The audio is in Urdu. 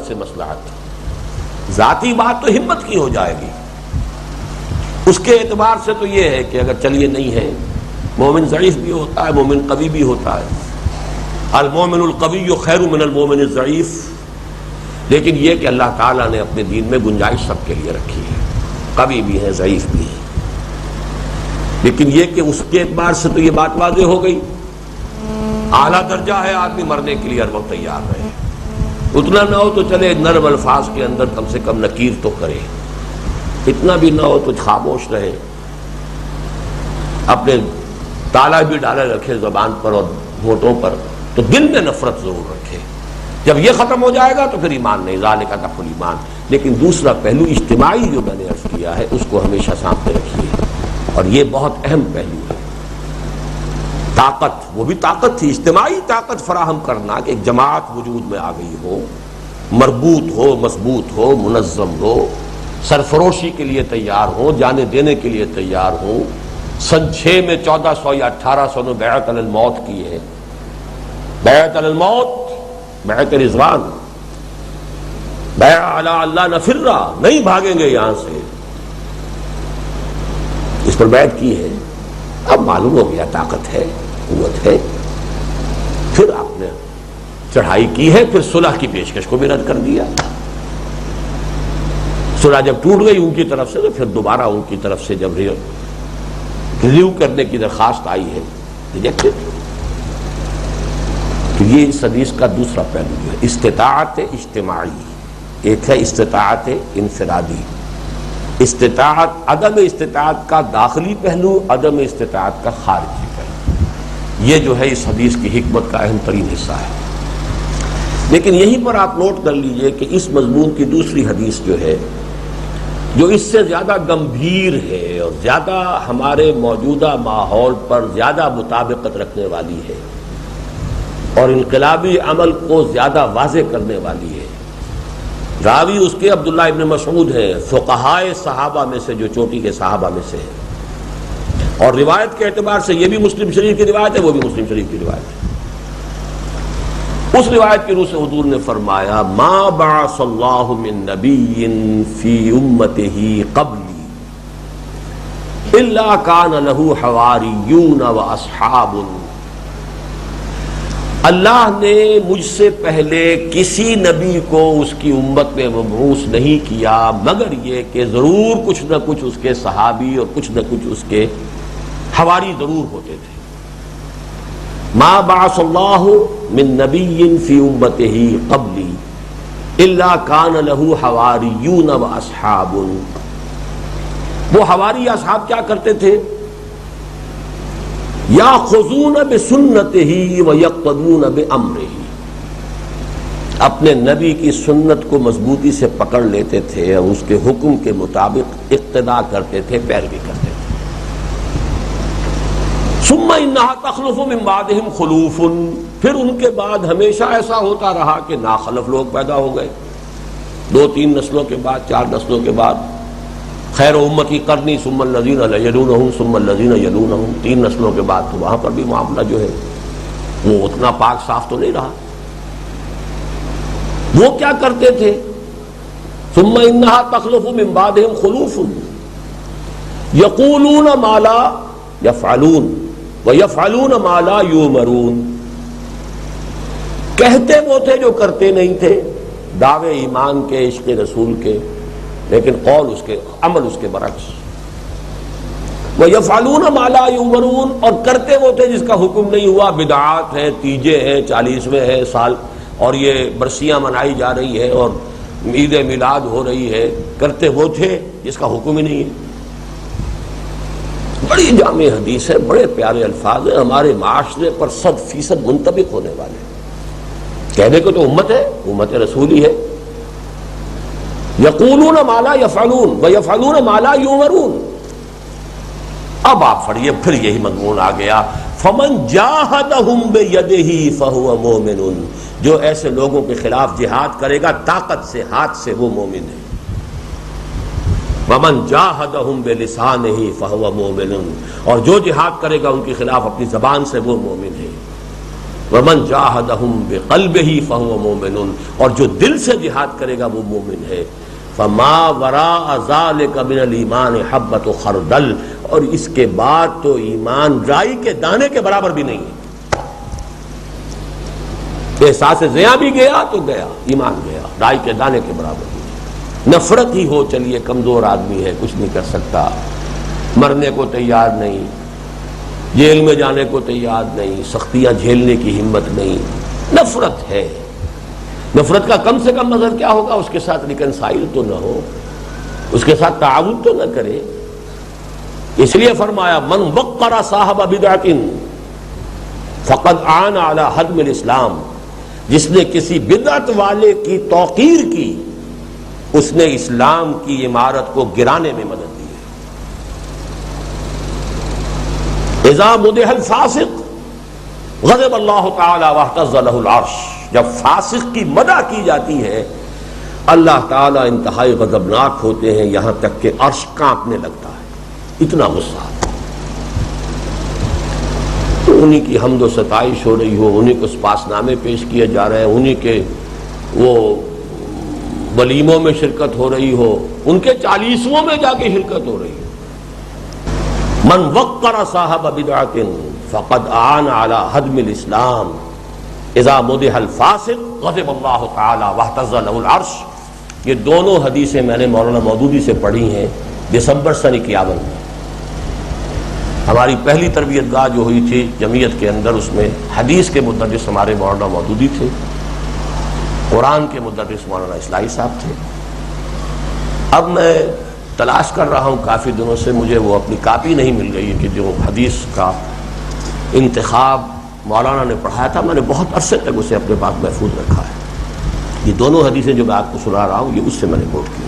سے مصلحت. ذاتی بات تو ہمت کی ہو جائے گی. اس کے اعتبار سے تو یہ ہے کہ اگر چلیے نہیں ہے، مومن ضعیف بھی ہوتا ہے، مومن قوی بھی ہوتا ہے. المومن القوی خیر من المومن الضعیف. لیکن یہ کہ اللہ تعالیٰ نے اپنے دین میں گنجائش سب کے لیے رکھی ہے، قوی بھی ہے، ضعیف بھی ہے. لیکن یہ کہ اس کے اعتبار سے تو یہ بات واضح ہو گئی، اعلیٰ درجہ ہے آدمی مرنے کے لیے ہر وقت تیار رہے. اتنا نہ ہو تو چلے نرم الفاظ کے اندر کم سے کم نکیر تو کرے، اتنا بھی نہ ہو تو خاموش رہے، اپنے تالا بھی ڈالے رکھے زبان پر اور ہونٹوں پر، تو دل میں نفرت ضرور رکھے. جب یہ ختم ہو جائے گا تو پھر ایمان نہیں، ذالک تحق الایمان. لیکن دوسرا پہلو اجتماعی جو میں نے عرض کیا ہے اس کو ہمیشہ سامنے رکھیے، اور یہ بہت اہم پہلو ہے. طاقت، وہ بھی طاقت تھی، اجتماعی طاقت فراہم کرنا کہ ایک جماعت وجود میں آ گئی ہو، مربوط ہو، مضبوط ہو، منظم ہو، سرفروشی کے لیے تیار ہو، جانے دینے کے لیے تیار ہو. سن 6 میں 1400 یا 1800 میں بیعت علی الموت کی ہے. بیعت علی الموت، بیعت رضوان، بیعت علی اللہ نفر، نہیں بھاگیں گے یہاں سے، اس پر بیعت کی ہے. اب معلوم ہو گیا طاقت ہے، قوت ہے. پھر آپ نے چڑھائی کی ہے، پھر صلح کی پیشکش کو بھی رد کر دیا. صلح جب ٹوٹ گئی ان کی طرف سے تو پھر دوبارہ ان کی طرف سے جب ریویو کرنے کی درخواست آئی ہے، ریجیکٹڈ. تو یہ اس حدیث کا دوسرا پہلو ہے، استطاعت اجتماعی. ایک ہے استطاعت انفرادی. استطاعت، عدم استطاعت کا داخلی پہلو، عدم استطاعت کا خارجی پہلو، یہ جو ہے اس حدیث کی حکمت کا اہم ترین حصہ ہے. لیکن یہیں پر آپ نوٹ کر لیجئے کہ اس مضمون کی دوسری حدیث جو ہے، جو اس سے زیادہ گمبھیر ہے اور زیادہ ہمارے موجودہ ماحول پر زیادہ مطابقت رکھنے والی ہے اور انقلابی عمل کو زیادہ واضح کرنے والی ہے. راوی اس کے عبداللہ ابن مسعود ہیں، فقہائے صحابہ میں سے جو چوٹی کے صحابہ میں سے ہے، اور روایت کے اعتبار سے یہ بھی مسلم شریف کی روایت ہے، وہ بھی مسلم شریف کی روایت ہے. اس روایت کی روح سے حضور نے فرمایا، ما بعث اللہ من نبی فی امتہ قبلی الا کان لہ حواریون واصحاب. اللہ نے مجھ سے پہلے کسی نبی کو اس کی امت میں مبعوث نہیں کیا مگر یہ کہ ضرور کچھ نہ کچھ اس کے صحابی اور کچھ نہ کچھ اس کے حواری ضرور ہوتے تھے. ما بعث اللہ من نبی فی امتہ قبلی الا کان لہ حواریون واصحاب. وہ حواری اصحاب کیا کرتے تھے؟ یاخذون بسنتہ ویقتدون بامرہ. اپنے نبی کی سنت کو مضبوطی سے پکڑ لیتے تھے اور اس کے حکم کے مطابق اقتداء کرتے تھے، پیروی کرتے تھے. ثم انہا تخلف من بعدہم خلوف. پھر ان کے بعد ہمیشہ ایسا ہوتا رہا کہ ناخلف لوگ پیدا ہو گئے. 2-3 نسلوں کے بعد، 4 نسلوں کے بعد، خیر امتی قرنی ثم الذین یلونہم ثم الذین یلونہم، 3 نسلوں کے بعد تو وہاں پر بھی معاملہ جو ہے وہ اتنا پاک صاف تو نہیں رہا. وہ کیا کرتے تھے؟ ثم انہا تخلف من بعدہم خلوف یقولون ما لا یفعلون ویفعلون ما لا یؤمرون. کہتے وہ تھے جو کرتے نہیں تھے، دعوے ایمان کے، عشق رسول کے، لیکن قول اس کے، عمل اس کے برعکس. وَيَفْعَلُونَ مَا لَا يُؤْمَرُونَ، اور کرتے وہ تھے جس کا حکم نہیں ہوا. بدعات ہیں، تیجے ہیں، 40ویں ہیں سال، اور یہ برسیاں منائی جا رہی ہے اور عید میلاد ہو رہی ہے، کرتے وہ تھے جس کا حکم ہی نہیں ہے. بڑی جامع حدیث ہے، بڑے پیارے الفاظ ہیں، ہمارے معاشرے پر 100% منطبق ہونے والے. کہنے کو تو امت ہے، امت رسول ہی ہے. یقولون ما لا یفعلون ویفعلون ما لا یؤمرون. اب آپ پڑھیے، پھر یہی مضمون آ گیا، فمن جاہدہم بیدہ فہو مومن. جو ایسے لوگوں کے خلاف جہاد کرے گا طاقت سے، ہاتھ سے، وہ مومن ہے. ومن جاہدہم بلسانہ فہو مومن، اور جو جہاد کرے گا ان کے خلاف اپنی زبان سے، وہ مومن ہے. ومن جاہدہم بقلبہ فہو مومن، اور جو دل سے جہاد کرے گا وہ مومن ہے. فما وراء ذلک من الایمان حبۃ خردل، اور اس کے بعد تو ایمان رائی کے دانے کے برابر بھی نہیں ہے. احساس زیاں بھی گیا تو گیا، ایمان گیا، رائی کے دانے کے برابر بھی. نفرت ہی ہو، چلیے کمزور آدمی ہے، کچھ نہیں کر سکتا، مرنے کو تیار نہیں، جیل میں جانے کو تیار نہیں، سختیاں جھیلنے کی ہمت نہیں، نفرت ہے. نفرت کا کم سے کم نظر کیا ہوگا؟ اس کے ساتھ ریکنسائل تو نہ ہو، اس کے ساتھ تعاون تو نہ کرے. اس لیے فرمایا من وقر صاحب بدعۃ فقد عان علی ہدم الاسلام، جس نے کسی بدعت والے کی توقیر کی اس نے اسلام کی عمارت کو گرانے میں مدد دی ہے. اذا مدح الفاسق غضب اللہ تعالی واہتز لہ العرش، جب فاسق کی مدح کی جاتی ہے اللہ تعالی انتہائی غضبناک ہوتے ہیں، یہاں تک کہ عرش کانپنے لگتا ہے، اتنا غصہ. تو انہی کی حمد و ستائش ہو رہی ہو، انہی کو سپاس نامے پیش کیے جا رہے ہیں، انہی کے وہ ولیموں میں شرکت ہو رہی ہو، ان کے 40واں میں جا کے شرکت ہو رہی ہے. من وقر صاحب بدعۃ فقد اعان علی ہدم الاسلام اذا مدح الفاسق غضب اللہ تعالی واہتز لہ العرش. یہ دونوں حدیثیں میں نے مولانا مودودی سے پڑھی ہیں دسمبر سن 51 میں. ہماری پہلی تربیت گاہ جو ہوئی تھی جمعیت کے اندر، اس میں حدیث کے مدرس ہمارے مولانا مودودی تھے، قرآن کے مدرس مولانا اصلاحی صاحب تھے. اب میں تلاش کر رہا ہوں کافی دنوں سے، مجھے وہ اپنی کاپی نہیں مل رہی ہے کہ جو حدیث کا انتخاب مولانا نے پڑھایا تھا، میں نے بہت عرصے تک اسے اپنے پاس محفوظ رکھا ہے. یہ دونوں حدیثیں جو میں آپ کو سنا رہا ہوں یہ اس سے میں نے نوٹ کی.